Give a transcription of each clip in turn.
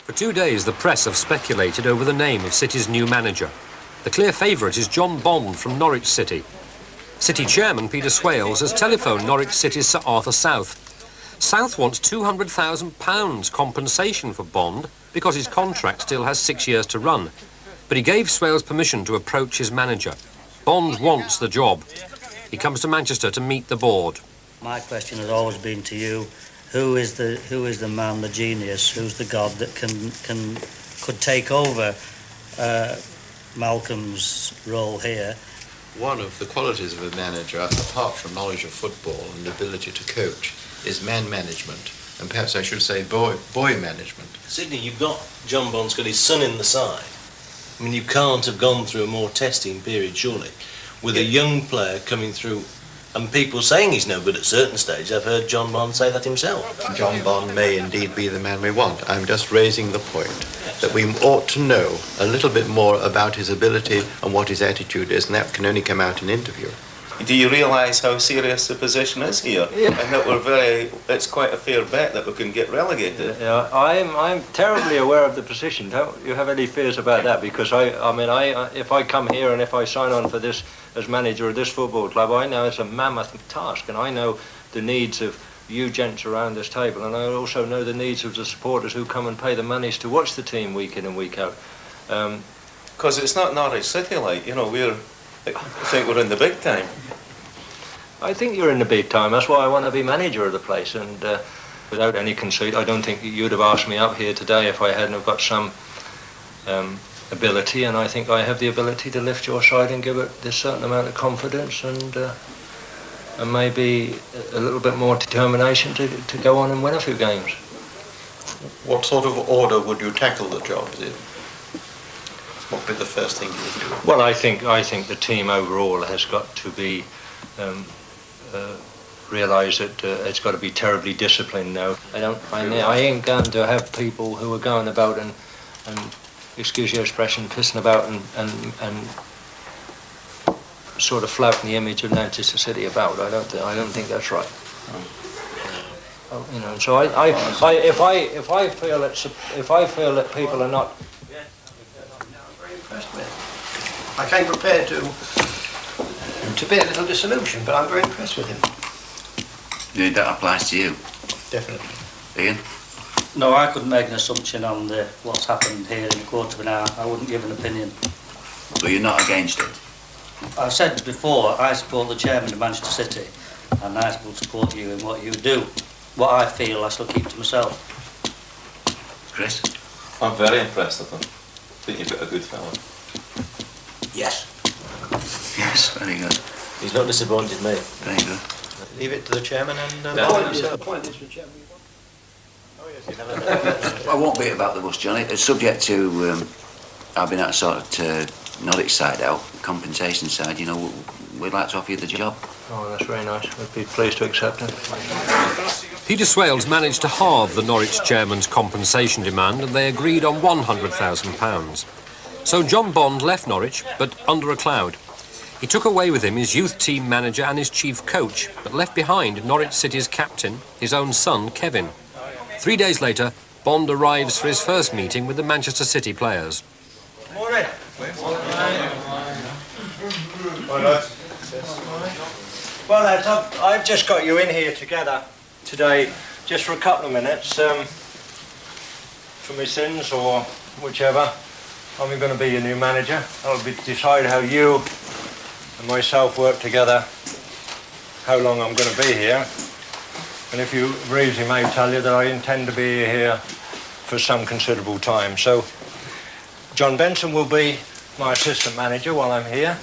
For 2 days, the press have speculated over the name of City's new manager. The clear favourite is John Bond from Norwich City. City chairman Peter Swales has telephoned Norwich City's Sir Arthur South. South wants £200,000 compensation for Bond because his contract still has 6 years to run. But he gave Swales permission to approach his manager. Bond wants the job. He comes to Manchester to meet the board. My question has always been to you, who is the man, the genius, who's the god that could take over Malcolm's role here? One of the qualities of a manager, apart from knowledge of football and the ability to coach, is man management, and perhaps I should say boy management. Sidney, you've got John Bond's got his son in the side. I mean, you can't have gone through a more testing period, surely, with a young player coming through. And people saying he's no good at certain stages. I've heard John Bond say that himself. John Bond may indeed be the man we want. I'm just raising the point that we ought to know a little bit more about his ability and what his attitude is, and that can only come out in interview. Do you realise how serious the position is here? Yeah. And that it's quite a fair bet that we can get relegated. Yeah, I'm terribly aware of the position. Don't you have any fears about that? Because if I come here and if I sign on for this as manager of this football club, I know it's a mammoth task, and I know the needs of you gents around this table, and I also know the needs of the supporters who come and pay the monies to watch the team week in and week out. Because it's not Norwich City, like, you know, I think we're in the big time. I think you're in the big time. That's why I want to be manager of the place, and without any conceit, I don't think you'd have asked me up here today if I hadn't have got some ability, and I think I have the ability to lift your side and give it this certain amount of confidence and maybe a little bit more determination to go on and win a few games. What sort of order would you tackle the job in? What would be the first thing you would do? Well, I think the team overall has got to be realise that it's got to be terribly disciplined now. I ain't going to have people who are going about and excuse your expression, pissing about and sort of flouting the image of Manchester City about. I don't think that's right. You know, so if I feel that people are not. I came prepared to be a little disillusioned, but I'm very impressed with him. Yeah, that applies to you. Definitely. Ian? No, I couldn't make an assumption on what's happened here in a quarter of an hour. I wouldn't give an opinion. But you're not against it? I said before, I support the chairman of Manchester City, and I will support you in what you do. What I feel, I shall keep to myself. Chris? I'm very impressed with him. I think you've got a good fellow. Yes. Yes, very good. He's not disappointed me. Very good. Leave it to the chairman and... Point this for chairman. I won't beat about the bush, Johnny. It's subject to having that sort of Norwich side out, compensation side, you know, we'd like to offer you the job. Oh, that's very nice. We'd be pleased to accept it. Peter Swales managed to halve the Norwich chairman's compensation demand, and they agreed on £100,000. So John Bond left Norwich, but under a cloud. He took away with him his youth team manager and his chief coach, but left behind Norwich City's captain, his own son, Kevin. 3 days later, Bond arrives for his first meeting with the Manchester City players. Morning. Well, lads, I've just got you in here together today, just for a couple of minutes, for my sins or whichever. I'm going to be your new manager. I'll decide how you and myself work together, how long I'm going to be here. And if you reasonably may tell you that I intend to be here for some considerable time. So John Benson will be my assistant manager while I'm here.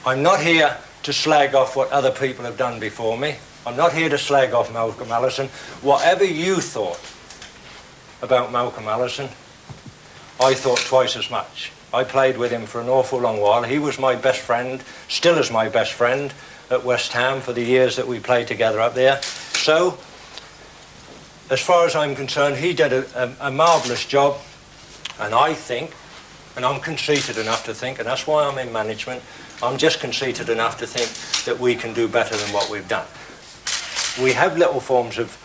I'm not here to slag off what other people have done before me. I'm not here to slag off Malcolm Allison. Whatever you thought about Malcolm Allison, I thought twice as much. I played with him for an awful long while. He was my best friend, still is my best friend at West Ham for the years that we played together up there. So, as far as I'm concerned, he did a marvellous job, and I think, and I'm conceited enough to think, and that's why I'm in management, I'm just conceited enough to think that we can do better than what we've done. We have little forms of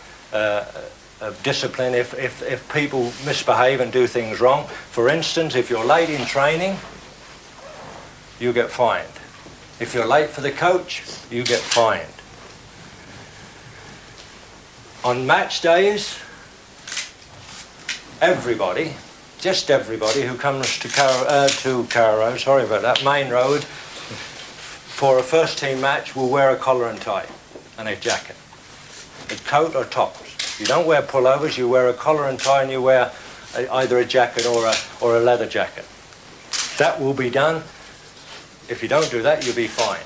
discipline if people misbehave and do things wrong. For instance, if you're late in training, you get fined. If you're late for the coach, you get fined. On match days, everybody, just everybody who comes to Carrow, sorry about that, Maine Road, for a first team match will wear a collar and tie and a jacket. A coat or tops. You don't wear pullovers, you wear a collar and tie and you wear either a jacket or a leather jacket. That will be done. If you don't do that, you'll be fined.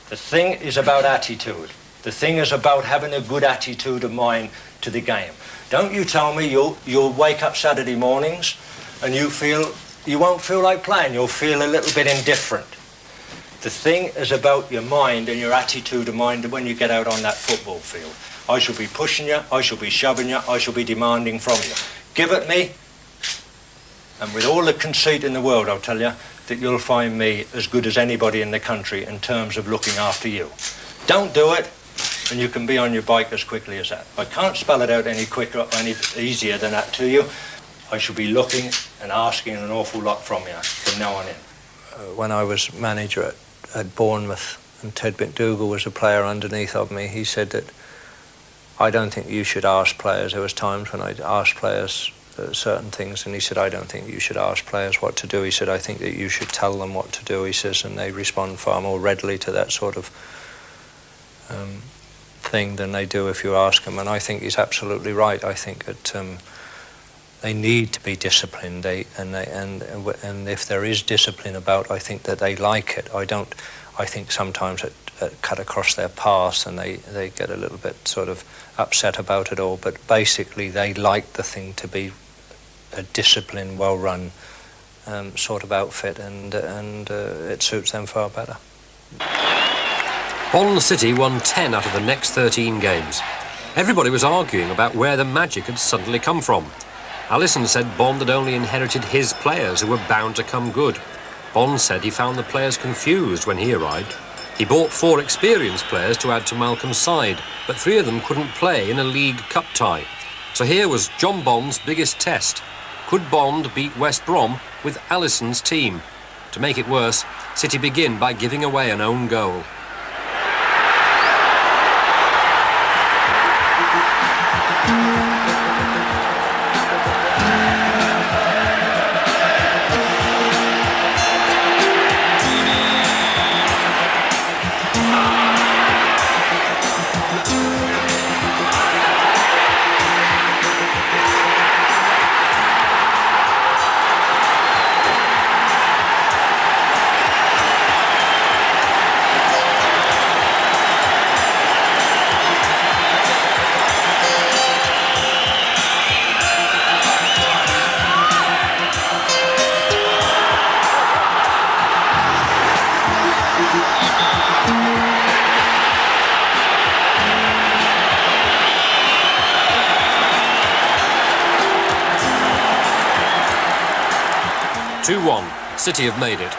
The thing is about attitude. The thing is about having a good attitude of mind to the game. Don't you tell me you'll wake up Saturday mornings and you won't feel like playing. You'll feel a little bit indifferent. The thing is about your mind and your attitude of mind when you get out on that football field. I shall be pushing you, I shall be shoving you, I shall be demanding from you. Give it me, and with all the conceit in the world, I'll tell you that you'll find me as good as anybody in the country in terms of looking after you. Don't do it, and you can be on your bike as quickly as that. I can't spell it out any quicker or any easier than that to you. I shall be looking and asking an awful lot from you from now on in. When I was manager at Bournemouth and Ted McDougall was a player underneath of me, he said that I don't think you should ask players. There was times when I'd ask players certain things, and he said, I don't think you should ask players what to do. He said, I think that you should tell them what to do, he says, and they respond far more readily to that sort of thing than they do if you ask them. And I think he's absolutely right. I think that they need to be disciplined, and if there is discipline about, I think that they like it. I think sometimes it cut across their path and they get a little bit sort of upset about it all, but basically they like the thing to be a disciplined, well-run sort of outfit, and it suits them far better. Bond City won 10 out of the next 13 games. Everybody was arguing about where the magic had suddenly come from. Allison said Bond had only inherited his players who were bound to come good. Bond said he found the players confused when he arrived. He bought 4 experienced players to add to Malcolm's side, but 3 of them couldn't play in a League Cup tie. So here was John Bond's biggest test. Could Bond beat West Brom with Allison's team? To make it worse, City begin by giving away an own goal. City have made it.